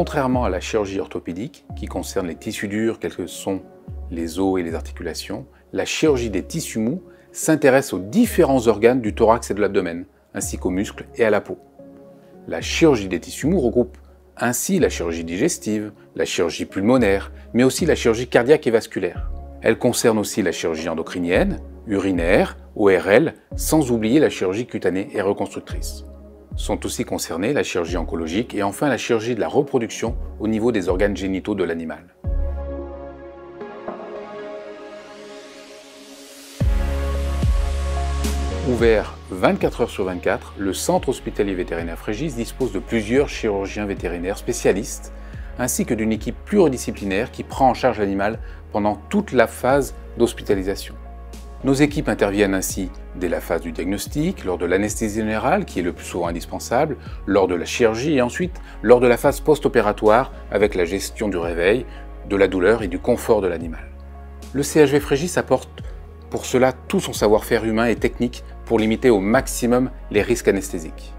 contrairement à la chirurgie orthopédique, qui concerne les tissus durs tels que sont les os et les articulations, la chirurgie des tissus mous s'intéresse aux différents organes du thorax et de l'abdomen, ainsi qu'aux muscles et à la peau. La chirurgie des tissus mous regroupe ainsi la chirurgie digestive, la chirurgie pulmonaire, mais aussi la chirurgie cardiaque et vasculaire. Elle concerne aussi la chirurgie endocrinienne, urinaire, ORL, sans oublier la chirurgie cutanée et reconstructrice. Sont aussi concernées la chirurgie oncologique et enfin la chirurgie de la reproduction au niveau des organes génitaux de l'animal. Ouvert 24 heures sur 24, le centre hospitalier vétérinaire Frégis dispose de plusieurs chirurgiens vétérinaires spécialistes ainsi que d'une équipe pluridisciplinaire qui prend en charge l'animal pendant toute la phase d'hospitalisation. Nos équipes interviennent ainsi dès la phase du diagnostic, lors de l'anesthésie générale qui est le plus souvent indispensable, lors de la chirurgie et ensuite lors de la phase post-opératoire avec la gestion du réveil, de la douleur et du confort de l'animal. Le CHV Frégis apporte pour cela tout son savoir-faire humain et technique pour limiter au maximum les risques anesthésiques.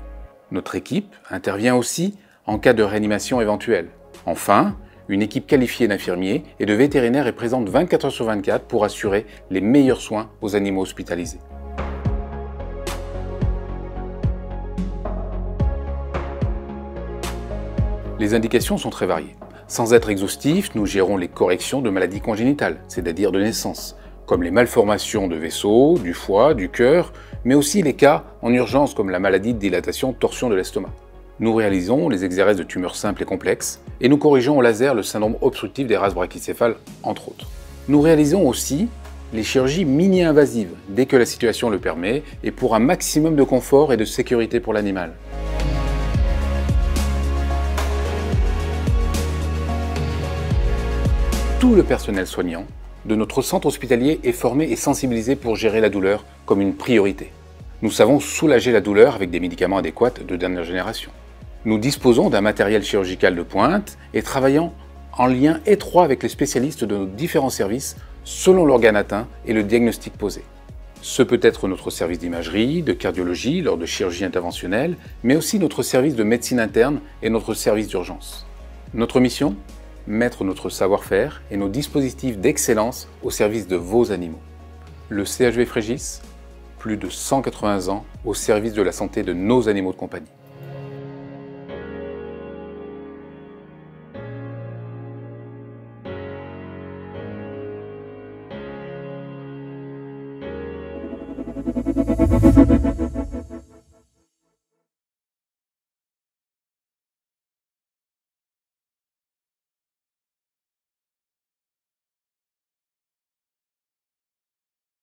Notre équipe intervient aussi en cas de réanimation éventuelle. Enfin, une équipe qualifiée d'infirmiers et de vétérinaires est présente 24 heures sur 24 pour assurer les meilleurs soins aux animaux hospitalisés. Les indications sont très variées. Sans être exhaustifs, nous gérons les corrections de maladies congénitales, c'est-à-dire de naissance, comme les malformations de vaisseaux, du foie, du cœur, mais aussi les cas en urgence comme la maladie de dilatation-torsion de l'estomac. Nous réalisons les exérèses de tumeurs simples et complexes, et nous corrigeons au laser le syndrome obstructif des rases brachycéphales, entre autres. Nous réalisons aussi les chirurgies mini-invasives, dès que la situation le permet, et pour un maximum de confort et de sécurité pour l'animal. Tout le personnel soignant de notre centre hospitalier est formé et sensibilisé pour gérer la douleur comme une priorité. Nous savons soulager la douleur avec des médicaments adéquats de dernière génération. Nous disposons d'un matériel chirurgical de pointe et travaillons en lien étroit avec les spécialistes de nos différents services selon l'organe atteint et le diagnostic posé. Ce peut être notre service d'imagerie, de cardiologie lors de chirurgie interventionnelle, mais aussi notre service de médecine interne et notre service d'urgence. Notre mission ? Mettre notre savoir-faire et nos dispositifs d'excellence au service de vos animaux. Le CHV Frégis, plus de 180 ans au service de la santé de nos animaux de compagnie.